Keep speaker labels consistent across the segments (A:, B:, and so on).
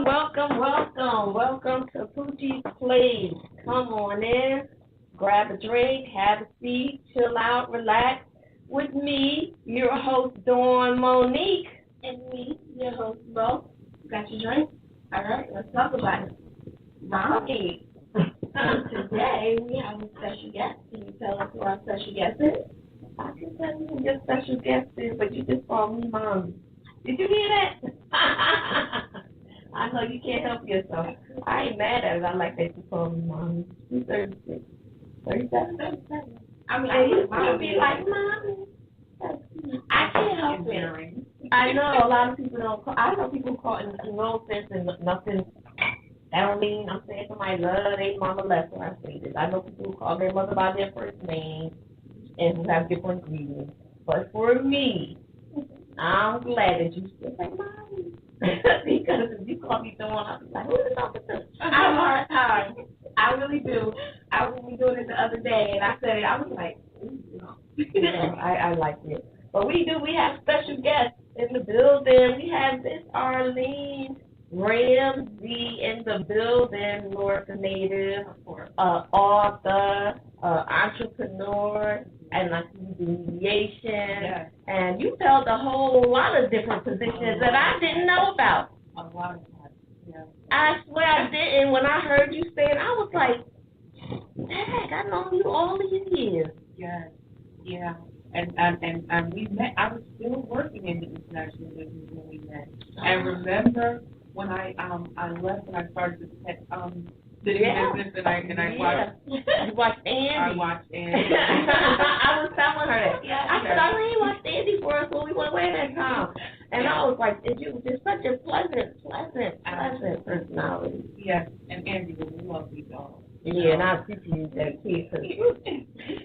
A: Welcome to Poochie's Place. Come on in, grab a drink, have a seat, chill out, relax. With me, your host, Dawn Monique.
B: And me, your host, Mo. Got your drink? All right, let's talk about it.
A: Right.
B: Today, we have a special guest. Can you tell us who our special guest is?
A: I can tell you who your special guest is, but you just called me Mommy. Did you hear that? I know you can't help yourself. I ain't mad at it. I like that you call me Mommy. You're 36. 37?
B: I mean,
A: you'll be like, Mommy.
B: I can't help it.
A: I know a lot of people don't call. I know people call in no sense and nothing. I don't mean I'm saying somebody love their mama less when I say this. I know people who call their mother by their first name and who have different reasons. But for me, I'm glad that you still say Mommy. Because if you call me Dawn, I'll be like, who is talking to?
B: I have a hard time. I really do. I was doing it the other day, and I said it. I was like,
A: yeah, I like it. But we have special guests in the building. We have Miss Arlene Ramsey in the building, North native, author, entrepreneur, and like mediation.
B: Yes.
A: And you held a whole lot of different positions that I didn't know about.
B: A lot of times. Yeah.
A: I swear I didn't. When I heard you saying, I was like, dang, I know you all these years.
B: Yes. Yeah. And we met. I was still working in the international business when we met. And remember when I left and I started the business and I watched.
A: You watched Andy.
B: I watched Andy.
A: I was telling her that.
B: Yeah,
A: I said, I really watched Andy for us when we went away that time. And I was like, and you was just such a pleasant personality.
B: Yes, and Andy was a lovely dog.
A: Yeah, and I appreciate that kid.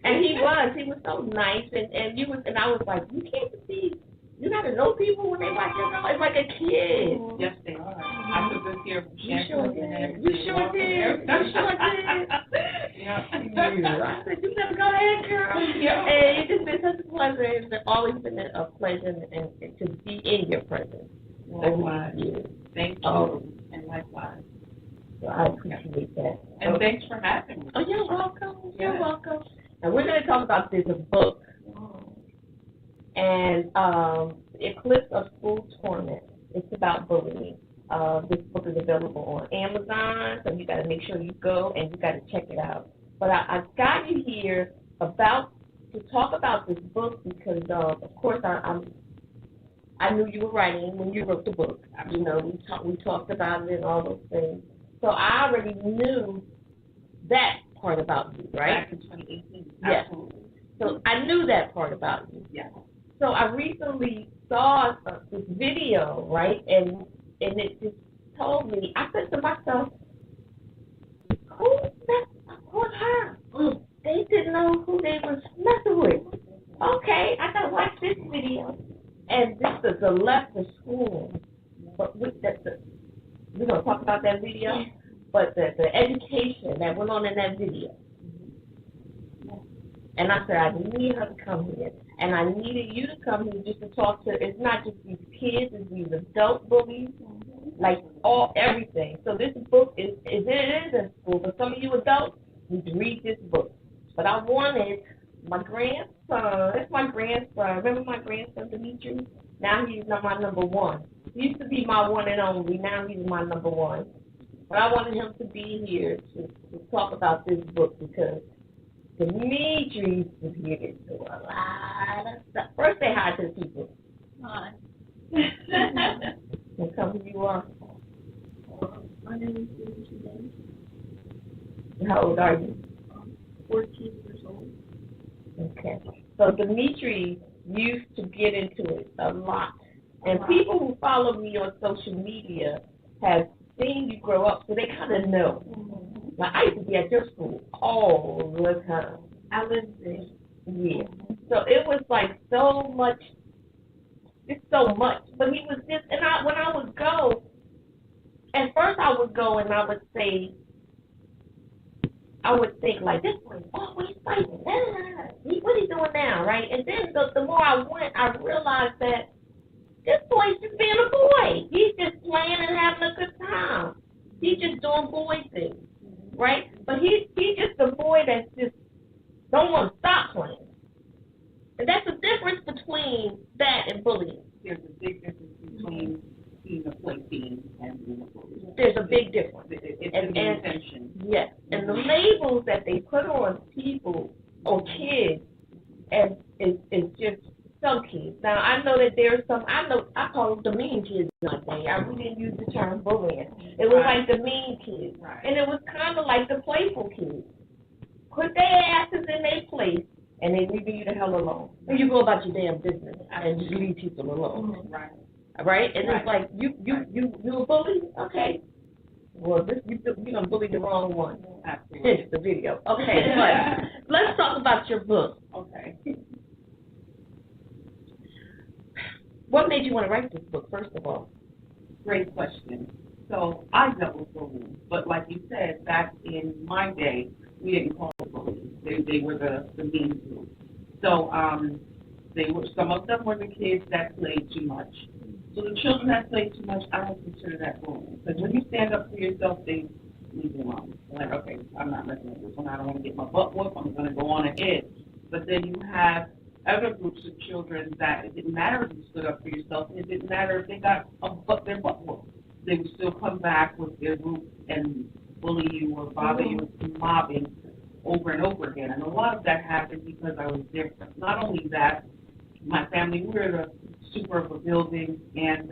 A: And he was so nice, and I was like, you can't see, you gotta know people when they watch your show. It's like a kid.
B: Yes, they are. I took this here from
A: You sure did. Yeah. I said, you better go ahead, girl. Yeah. And it's just been such a pleasure. It's always been a pleasure and to be in your presence.
B: Likewise. Thank you. And likewise.
A: So I appreciate that.
B: And thanks for having me.
A: Oh, you're welcome. You're welcome. And we're going to talk about this book. And Eclipse of School Torment. It's about bullying. This book is available on Amazon, so you got to make sure you go and you got to check it out. But I got you here to talk about this book because, of course, I knew you were writing when you wrote the book. You know, we talked about it and all those things. So I already knew that part about you, right?
B: Back in 2018.
A: Yes.
B: Absolutely.
A: So I knew that part about you.
B: Yes.
A: So I recently saw this video, right? And it just told me, I said to myself, who's her? They didn't know who they was messing with. Okay, I gotta watch this video. And this is the left of school. But we're gonna talk about that video. But the education that went on in that video. And I said, I need her to come here. And I needed you to come here just to talk to, it's not just these kids, it's these adult bullies, like everything. So this book is in school, but some of you adults need to read this book. But I wanted my grandson, that's my grandson, remember my grandson Dimitri? Now he's my number one. He used to be my one and only, now he's my number one. But I wanted him to be here to talk about this book because Dimitri is here to do a lot of stuff. First, say hi to the people.
B: Hi.
A: And tell who you are.
B: My name is Dimitri.
A: How old are you?
B: 14 years old.
A: Okay. So Dimitri used to get into it a lot. And people who follow me on social media have seen you grow up, so they kind of know. Like, I used to be at your school all the time.
B: I lived there.
A: Yeah. So it was like so much, just so much. But he was just, and when I would go, at first I would go and I would say, I would think like, this boy's always fighting. What are you doing now, right? And then the more I went, I realized that this boy's just being a boy. He's just playing and having a good time. He's just doing boy things, right? But he's just a boy that's just don't want to stop playing. And that's the difference between that and bullying.
B: There's a big difference between being a play fiend and being a bully.
A: There's a big difference.
B: It's an intention.
A: Yes, and the labels that they put on people or kids is just some kids. Now I know that there's some. I call them the mean kids one day. We didn't use the term bullying. It was like the mean kids, and it was kind of like the playful kids. Put their asses in their place, and they leave you the hell alone. And you go about your damn business and just leave people alone. Right? And it's like you a bully? Okay. Well, you're gonna bully the wrong one.
B: Absolutely.
A: It's the video. Okay, but let's talk about your book.
B: Okay.
A: What made you want to write this book, first of all?
B: Great question. So I dealt with bullying, but like you said, back in my day, we didn't call it bullying. They were the mean group. So some of them were the kids that played too much. So the children that played too much, I don't consider that bullying. Because when you stand up for yourself, they leave you alone. They're like, okay, I'm not messing with this one. I don't want to get my butt whooped. I'm going to go on ahead. But then you have other groups of children that it didn't matter if you stood up for yourself. It didn't matter if they got their butt whooped. They would still come back with their group and bully you or bother you with mobbing over and over again. And a lot of that happened because I was different. Not only that, my family, we were the super of a building, and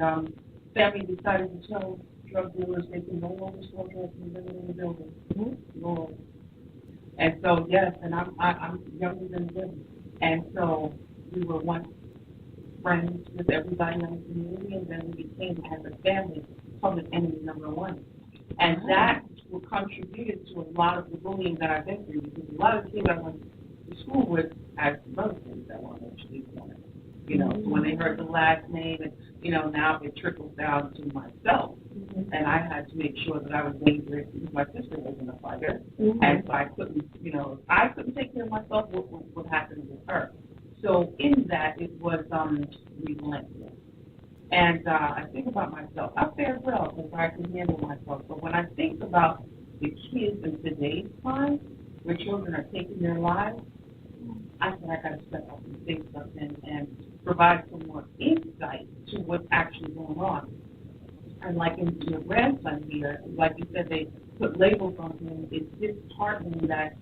B: family decided to tell drug dealers they can no longer sell drugs in the building. Lord. And so, yes, and I'm younger than them. And so we were once friends with everybody in the community, and then we became, as a family, public enemy number one. And that contributed to a lot of the bullying that I've been through, because a lot of the kids I went to school with had relatives that weren't actually born. You know, so when they heard the last name, and, you know, now it trickles down to myself. And I had to make sure that I was dangerous because my sister wasn't a fighter. And so I couldn't, you know, I couldn't take care of myself. What happened with her? So in that, it was relentless. And I think about myself. I fared well because I can handle myself. But when I think about the kids in today's time, where children are taking their lives, I think I got to step up and say something and provide some more insight to what's actually going on. And like in your grandson here, like you said, they put labels on him. It's disheartening that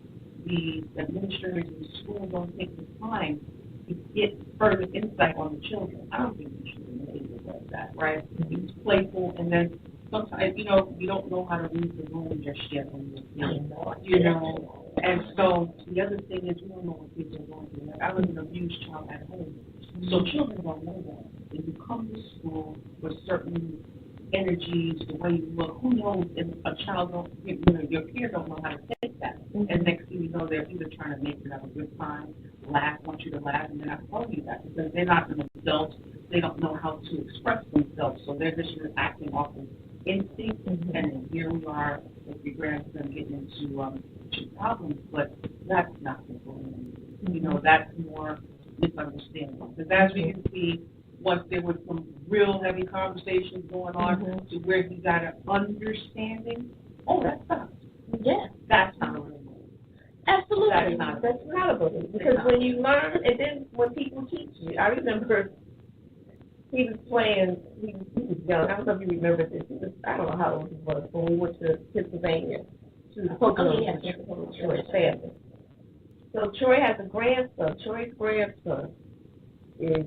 B: the administrators of the school don't take the time to get further insight on the children. I don't think we should be labeled like that, right? It's playful, and then sometimes, you know, you don't know how to read the room just yet when you're young, you know. And so the other thing is, we don't know what kids are going through. Like, I was an abused child at home, so children don't know that. If you come to school with certain energies, the way you look, who knows if a child don't, you know, your peers don't know how to take that. And next thing you know, they're either trying to make you have a good time, want you to laugh, and they're not telling you that because they're not themselves. They don't know how to express themselves, so they're just acting off of instinct. And then here we are with your grandson getting into problems, but that's not the bullying. You know, that's more misunderstanding. Because as we can see, once there was some real heavy conversations going on to where he got an understanding, that stopped. Yeah. That's not a real bullying.
A: Absolutely. That's not a bullying. Because when you learn, and then when people teach you, I remember he was playing, he was young. I don't know if you remember this. I don't know how old he was when we went to Pennsylvania to the Troy's family. So Troy has a grandson. Troy's grandson is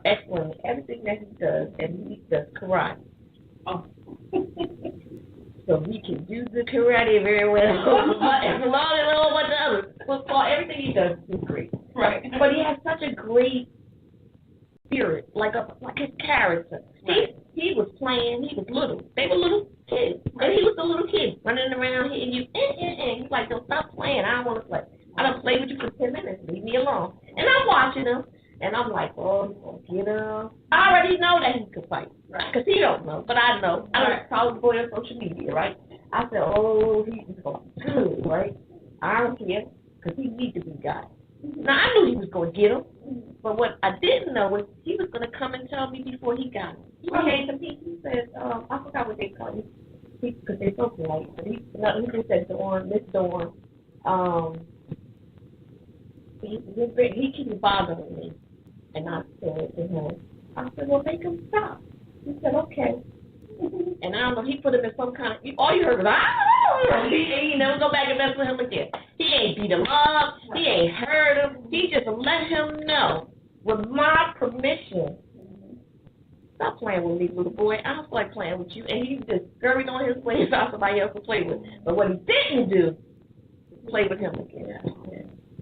A: excellent in everything that he does, and he does karate. Oh. So he can do the karate very well. And along and all what the others. Football, everything he does is great. Right. But he has such a great spirit, like his character. Right. He was playing, he was little. They were little kids. Right. And he was a little kid running around hitting you. He's like, don't stop playing. I don't want to play. I don't play with you for 10 minutes. Leave me alone. And I'm watching him. And I'm like, oh, he's going to get him. I already know that he could fight. Right. Because he don't know, but I know. I don't follow the boy on social media, right? I said, oh, he's going to do, right? I don't care, because he needs to be got. Now, I knew he was going to get him, but what I didn't know was he was going to come and tell me before he got him. He came to me, he said, I forgot what they call you. because they're so polite. But he just said, Dawn, Miss Dawn, he keeps bothering me. And I said to him, I said, well, make him stop. He said, okay. And I don't know, he put him in some kind of, all you heard was, he never go back and mess with him again. He ain't beat him up, he ain't hurt him, he just let him know, with my permission, stop playing with me, little boy, I don't like playing with you. And he just scurried on his way and found somebody else to play with. But what he didn't do, play with him again.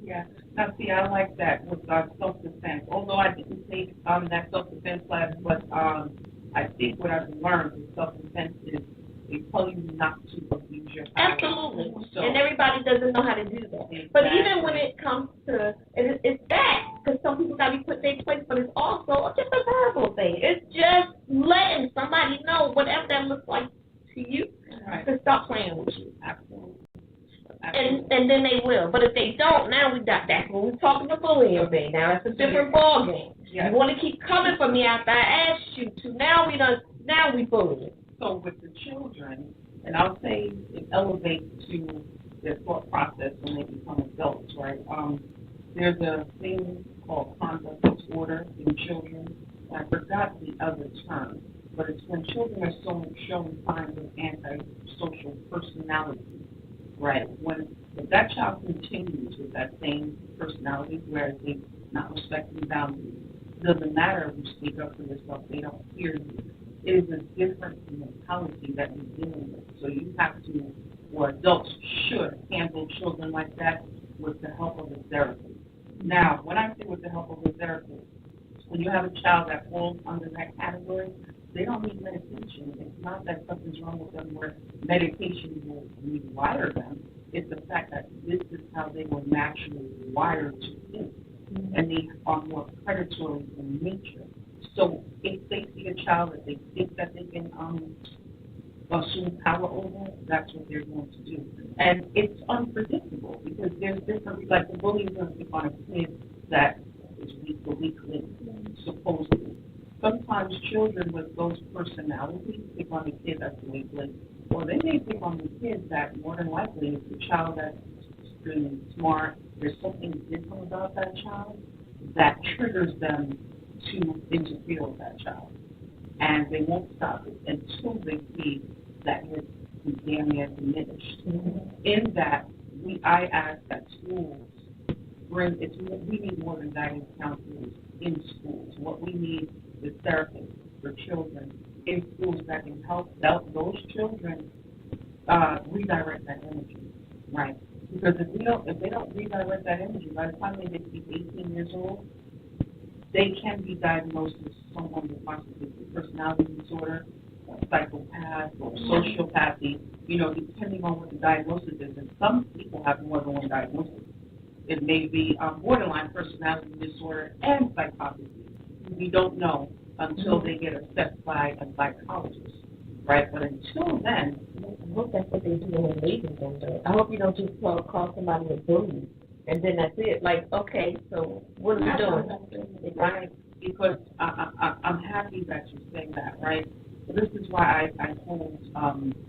B: Yeah. Now, see, I like that with self-defense. Although I didn't take that self-defense class, but I think what I've learned with self-defense is they tell you not to abuse your power.
A: Absolutely.
B: So,
A: and everybody doesn't know how to do that. Exactly. But even when it comes to, it's that, because some people got to be put in their place, but it's also just a verbal thing. It's just letting somebody know, whatever that looks like to you, to stop playing with you.
B: Absolutely.
A: And then they will. But if they don't, now that's when we're talking the bullying thing. Now it's a different ball game. Yes. You want to keep coming for me after I asked you to. Now we bullying.
B: So with the children, and I'll say it elevates to their thought process when they become adults, right? There's a thing called conduct disorder in children. I forgot the other term, but it's when children are showing signs of antisocial personality. Right. If that child continues with that same personality, where they're not respecting boundaries, it doesn't matter if you speak up for yourself, they don't hear you. It is a different mentality that you're dealing with. So you have to, or adults should, handle children like that with the help of a therapist. Now, when I say with the help of a therapist, when you have a child that falls under that category, they don't need medication. It's not that something's wrong with them where medication will rewire them. It's the fact that this is how they were naturally wired to think. And they are more predatory in nature. So if they see a child that they think that they can assume power over, that's what they're going to do. And it's unpredictable because there's different, like the bully is going to pick on a kid that is the weak link, supposedly. Sometimes children with those personalities pick on the kid that's the weak link, or they may pick on the kid that more than likely is the child that's extremely smart. There's something different about that child that triggers them to interfere with that child. And they won't stop it until they see that it's damn near diminished. Mm-hmm. In that, I ask that schools we need more than guidance counselors in schools. What we need is therapists for children in schools that can help those children redirect that energy, right? Because if they don't redirect that energy, by the time they get to be 18 years old, they can be diagnosed with someone with narcissistic personality disorder, psychopath, or sociopathy, depending on what the diagnosis is. And some people have more than one diagnosis. It may be borderline personality disorder and psychopathy. We don't know until they get assessed by a psychologist, right? But until then,
A: I hope that's what they do in raising them, though. I hope you don't just call somebody a bully, and then that's it. Like, okay, so what are we doing?
B: Right? Because I'm happy that you're saying that, right? So this is why I hold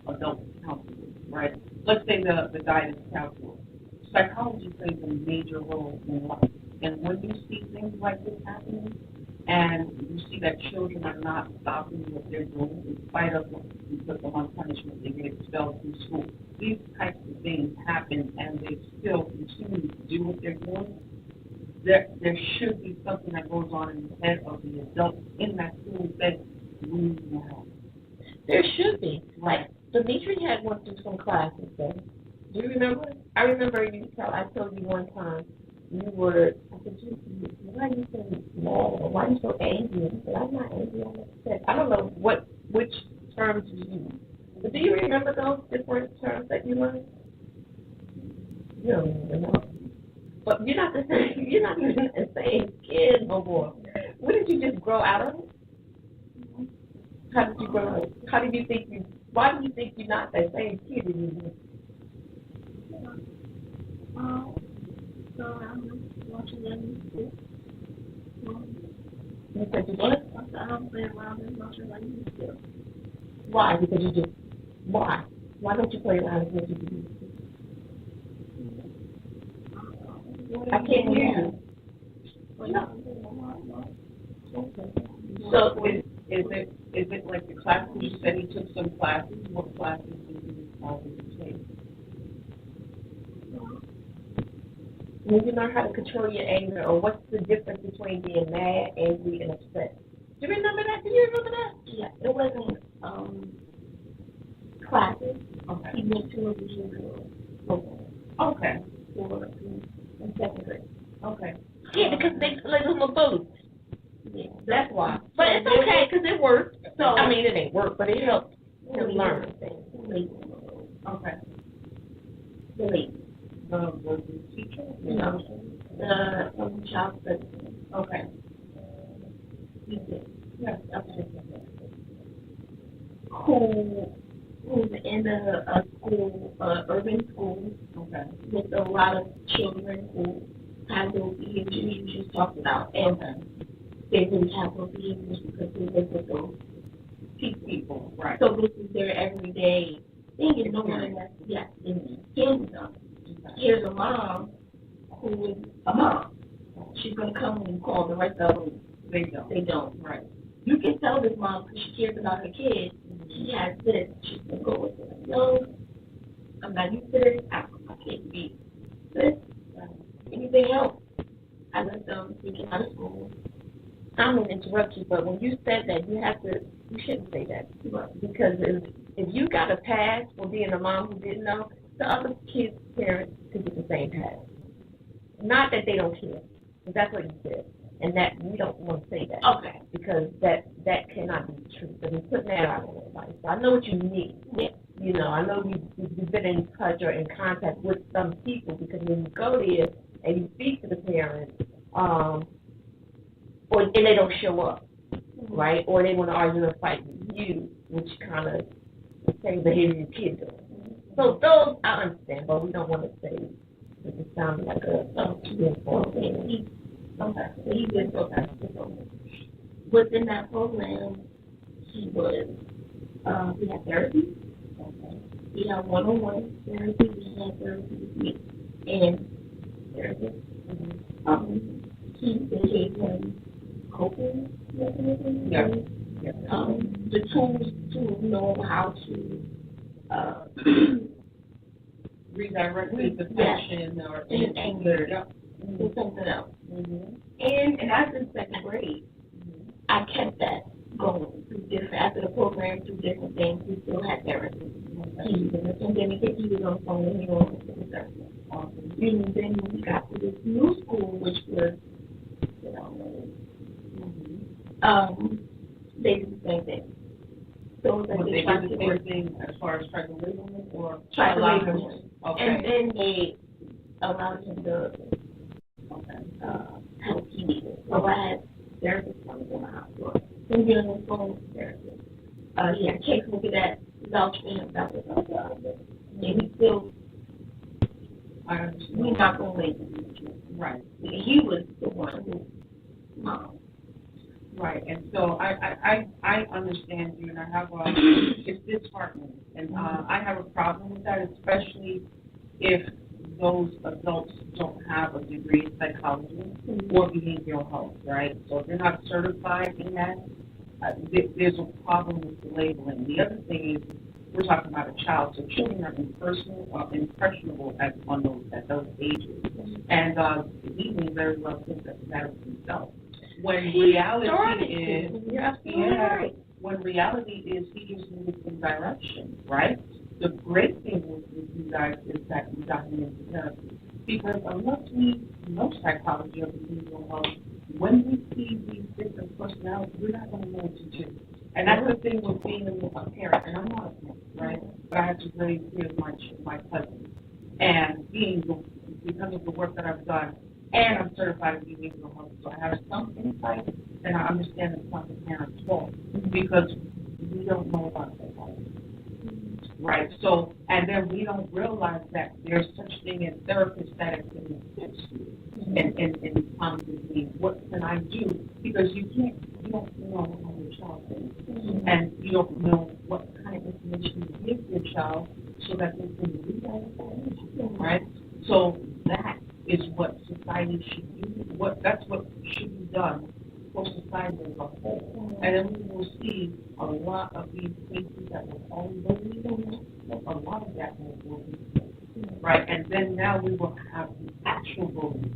B: adult counselors, right? Let's say the guidance counselor. Psychology plays a major role in life. And when you see things like this happening, and you see that children are not stopping what they're doing, in spite of what you put them on punishment, they get expelled from school. These types of things happen, and they still continue to do what they're doing. There should be something that goes on in the head of the adults in that school that we need more help.
A: There should be. Like, Dimitri had went through some classes, though. Do you remember? I remember I told you one time, I said, why are you so small? Or why are you so angry? He said, I'm not angry, I'm upset. I don't know which terms you use. But do you remember those different terms that you learned? You don't even know. But you're not even the same kid no more. When did you just grow out of it? How did you grow up? Why do you think you're not that same kid anymore?
C: So I'm watching them.
A: You said you what?
C: I don't play around as much as I used to.
A: Why? Because you just Why? Why don't you play around as much as you do? I can't hear you. No.
B: So is it like the classes you said he took some classes? What classes did you take?
A: When you learn how to control your anger, or what's the difference between being mad, angry, and upset? Do you remember that? Do you remember that?
C: Yeah, it wasn't classes.
B: Okay.
C: He went to a behavioral program
B: Okay.
C: for in second grade.
B: Okay.
A: Yeah, because they like them a boat.
C: Yeah.
A: That's why. But it's okay because it worked. So I mean, it ain't work, but it helped him learn things.
B: Okay.
C: The lady.
B: The teacher?
C: No. The child study.
B: Okay.
C: He did.
B: Yes.
C: Okay. Who's in a school, urban school,
B: Okay.
C: with a lot of children who have those behaviors you just talked about, and they really have those behaviors because they live with those people.
B: Right.
C: So this is their everyday thing, and no one else, yes, in them. Here's a mom who is a mom. She's going to come and call the rest of them.
B: They don't.
C: They don't. Right. You can tell this mom because she cares about her kids. She has this. She's going to go with it. No, I'm not used to this. I can't be this. Anything else? I let them get out of school.
A: I'm going to interrupt you, but when you said that, you shouldn't say that. Because if you got a pass for being a mom who didn't know, the other kids' parents could get the same pass. Not that they don't care, but that's what you said. And that we don't want to say that.
C: Okay.
A: Because that cannot be true. I mean, putting that out on everybody. So I know what you mean.
C: Yeah.
A: You know, I know you've been in touch or in contact with some people, because when you go there and you speak to the parents, and they don't show up, right? Or they want to argue and fight with you, which kind of the same behavior your kids do. So those I understand, but we don't want to say it sounds like a informed thing.
C: Okay. So he did go back to the program. Within that program, he had therapy. Okay. He had one-on-one therapy. We had therapy with me and therapist. They gave him coping mechanisms.
B: Yeah.
C: The tools to know how to
B: redirect the passion or in anger.
C: Or something else. And after second grade, I kept that going through different, after the program, through different things. We still had therapy. He was in the pandemic, he was on the phone, and he was on the therapy. And then when we got to this new school, which was, they did the same thing. So
B: they did the same thing as far as tribalism or
C: tribalism.
B: Okay.
C: And then they allowed him to help he needed. So I had therapists coming to my hospital. Then getting on the phone with the therapist. He had case look at that, vouch for him, that was and he still, we're not going to wait.
B: Right.
C: He was the one who,
B: right, and so I understand you, and I have it's disheartening, and I have a problem with that, especially if those adults don't have a degree in psychology or behavioral health, right? So if they're not certified in that, there's a problem with the labeling. The other thing is, we're talking about a child, so children are impressionable at those ages, and he may very well think that of himself. When reality is, when reality is, he just needs some direction, right? The great thing with you guys is that you got him into therapy, because unless we know psychology or behavioral health, when we see these different personalities, we're not going to know what to do. And that's the thing with being a parent, and I'm not a parent, right? But I have to raise three of my cousins, and because of the work that I've done, and I'm certified in behavioral health, so I have some insight, and I understand it's not the parent's fault, because we don't know about psychology. Right, so, and then we don't realize that there's such thing as therapists that can assist you in times of need. What can I do? Because you don't know how to your child thinks. And you don't know what kind of information to give your child so that they can read that information, right? So that is what society should do. That's what should be done for society as a whole. And then we will see a lot of these cases that were always believing, a lot of that will be fixed, right? And then now we will have the actual bullies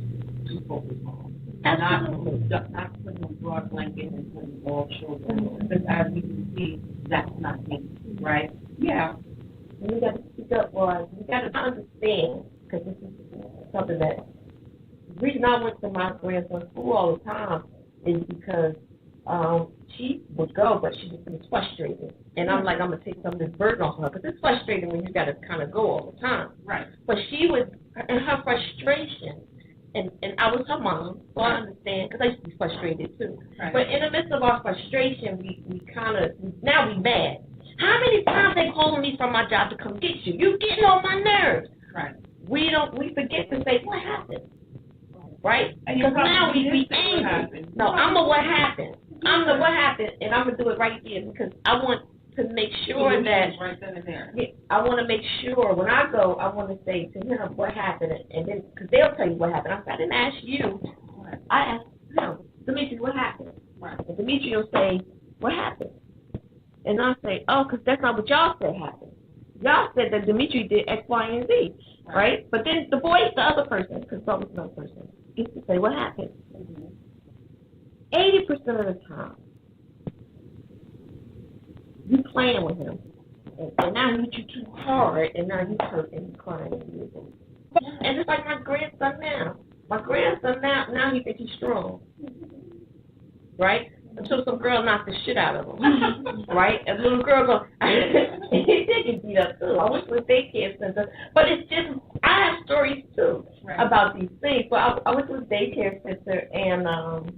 B: to focus on. Not putting a broad blanket and putting all children, because as we can see, that's not me, right? Yeah.
A: And we got to speak up, boys. We got to understand, because this is something that, the reason I went to my grandson's school all the time is because she would go, but she was frustrated. And I'm like, I'm going to take some of this burden off her, because it's frustrating when you got to kind of go all the time.
B: Right.
A: But she was, in her frustration, and I was her mom, so I understand, because I used to be frustrated too.
B: Right.
A: But in the midst of our frustration, we kind of, now we mad. How many times they calling me from my job to come get you? You getting on my nerves.
B: Right.
A: We forget to say, what happened? Right? Because now we be angry. No, I'm a what happened. I'm the what happened, and I'm going to do it right here, because I want to make sure that,
B: right then and there.
A: I want to make sure when I go, I want to say to him what happened, and then, because they'll tell you what happened. I didn't ask you. I asked him, Dimitri, what happened?
B: Right.
A: And Dimitri will say, what happened? And I say, oh, because that's not what y'all said happened. Y'all said that Dimitri did X, Y, and Z, right? But then the boy, the other person, consultant's another person, gets to say what happened. 80% of the time, you playing with him, and now he hit you too hard, and now he's hurt and he's crying and losing. And it's like my grandson now. My grandson now he thinks he's strong, right? Until some girl knocked the shit out of him, right? And little girl goes, he did get beat up too. I went to a daycare center, but it's just, I have stories too about these things. But I went to a daycare center, and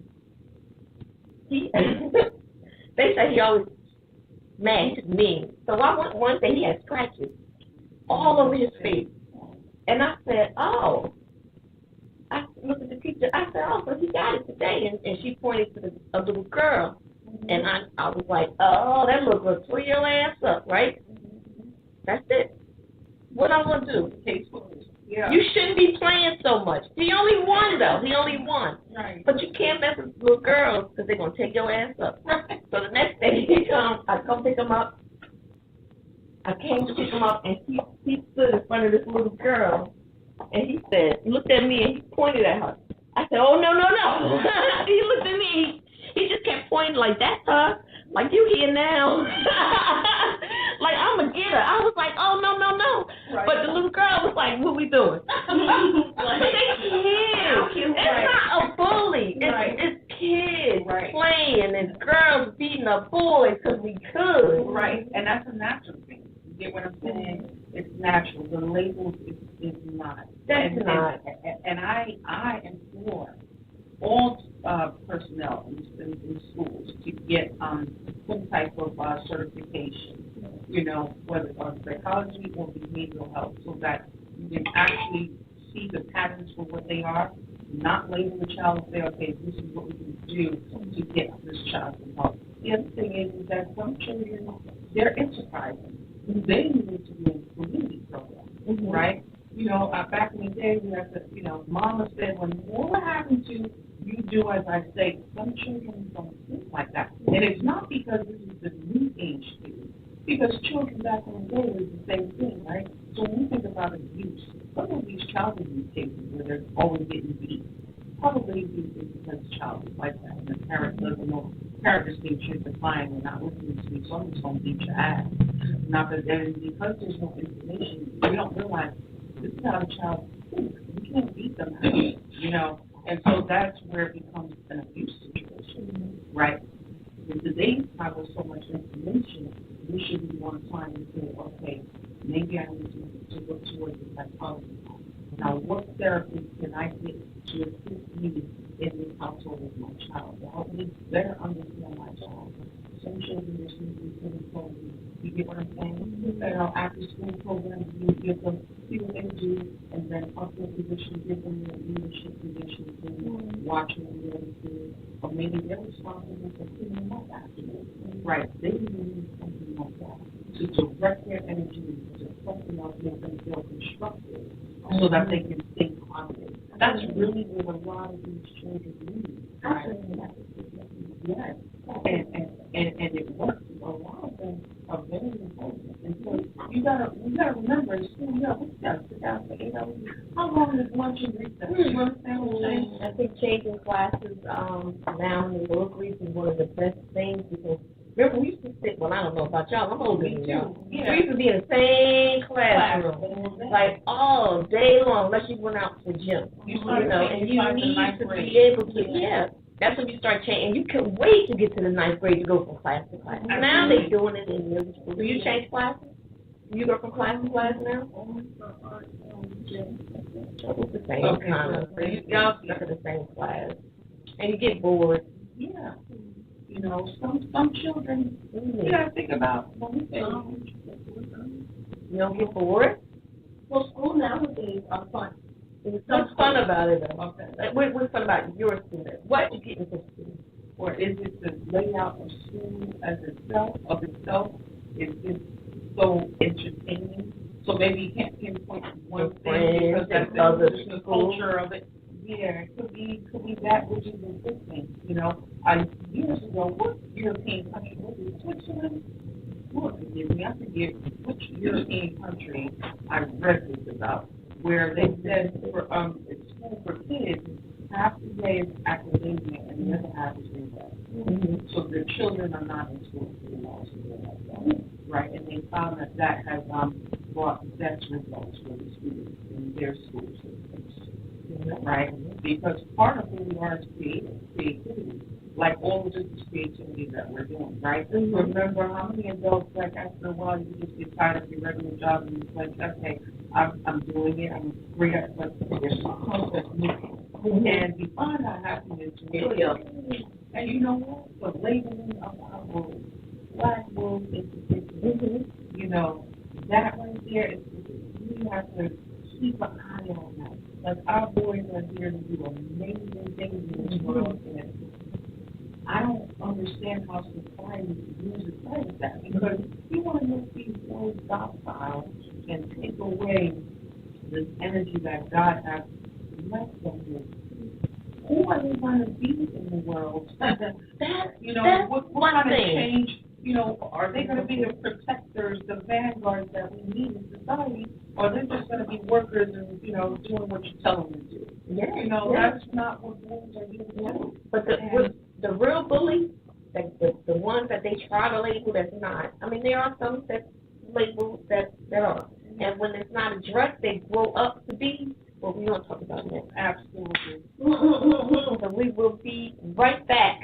A: he, they say he always mad, he's mean. So I went one day, he had scratches all over his face. And I said, oh. I looked at the teacher, I said, oh, so he got it today. And she pointed to a little girl. And I was like, oh, that little girl tore your ass up, right? That's it. What I'm going to do? Yeah. You shouldn't be playing so much. He only won, though. He only won.
B: Right.
A: But you can't mess with little girls because they're going to take your ass up. So the next day he comes, I come pick him up. I came to pick him up, and he stood in front of this little girl. And he said, he looked at me and he pointed at her. I said, oh, no. He looked at me. He just kept pointing like, that's her. Like, you here now. Like, I'm going to get her. I was like, oh, no. Right. But the little girl was like, what we doing? Like, they kids. It's not a bully. It's kids playing and girls beating up boys because we could.
B: Right. And that's a natural thing. You get what I'm saying? It's natural. The label is not.
A: That's not.
B: And I implore all personnel in schools to get some type of certification, whether it's on psychology or behavioral health, so that you can actually see the patterns for what they are, not label the child and say, okay, this is what we can do to get this child some help. The other thing is that some children, they're enterprising. They need to be in community programs, right? Back in the day, we had to, Mama said, when whatever happened to you do as I say, some children don't think like that. And it's not because this is the new age student, because children back in the day was the same thing, right? So when we think about abuse, some of these child abuse cases where they're always getting beat, probably abuse is because the child is like that, and the parent doesn't know. Parent just thinks you're defiant and not listening to me, so I'm just going to beat your ass. Not that there is, because there's no information, we don't realize this is how the child thinks. We can't beat them, and so that's where it becomes an abuse situation, right? In today's time with so much information, we should be on time and say, okay, maybe I need to look towards the psychologist. Now, what therapy can I get to assist me in this household with my child, to help me better understand my child? Some children just need to be put in front of me. You get what I'm saying? Better after school programs, you give them see what they do, and then up their position, give them their leadership positions, and watching them do everything. Or maybe they're responsible for cleaning them up afterwards. Right? They need something like that to direct their energy to something else, make them feel constructive, so that they can stay positive. That's really what a lot of these children need. Right? Yes. And it works. A lot of them are very important. And so we gotta remember in school, we gotta sit down for 8 hours. How long is lunch and recess? You understand what I'm saying?
A: I think changing classes now in the work week is one of the best things because remember we used to sit. Well, I don't know about y'all. I'm older than y'all.
B: Yeah.
A: We used to be in the same classroom like all day long, unless you went out to the gym. You know, and you need to be able to. Yeah. That's when you start changing. And you can wait to get to the 9th grade to go from class to class. Now they're doing it in middle school. Do you change classes? Do you go from class to class now? It's the same kind of thing. Y'all stuck in the same class. And you get bored.
B: Yeah. You know, some children, you gotta think about when we say
A: you don't get bored?
C: Well, school nowadays are fun.
A: What's fun about it, though?
B: Okay.
A: What's fun about your student? What you get into school?
B: Or is it the layout of school as itself, is just so entertaining? So maybe you can't pinpoint one thing because that's the culture of it. Yeah, it could be that which is a good thing. You know, years ago, what European country was it? Switzerland? Lord forgive me, I forget which European country I read this about, where they said for school for kids, half the day is academia and the other half is recess. Mm-hmm. So the children are not in school for long, right? And they found that has brought best results for the students in their school systems, right? Because part of who we are is creativity. Like all of this creativity that we're doing, right? Mm-hmm. Remember how many adults, like after a while, you just get tired of your regular job and you're like, okay, I'm doing it, I'm great at it, but there's something that's missing. And you find out happiness really up. And you know what? The labeling of our world, black world is particular. You know, that right there is, we have to keep an eye on that. Like our boys are here to do amazing things in this world, and I don't understand how society uses that because you want to make these boys docile and take away this energy that God has left them with. Who are they going to be in the world? What kind of change? You know, are they going to be the protectors, the vanguards that we need in society, or they're just going to be workers and doing what you tell them to do? Yeah, that's not what boys are doing. Yeah.
A: But the real bullies, the ones that they try to label that's not. I mean, there are some that label that are, and when it's not addressed, they grow up to be. Well, we don't talk about that.
B: Absolutely.
A: So we will be right back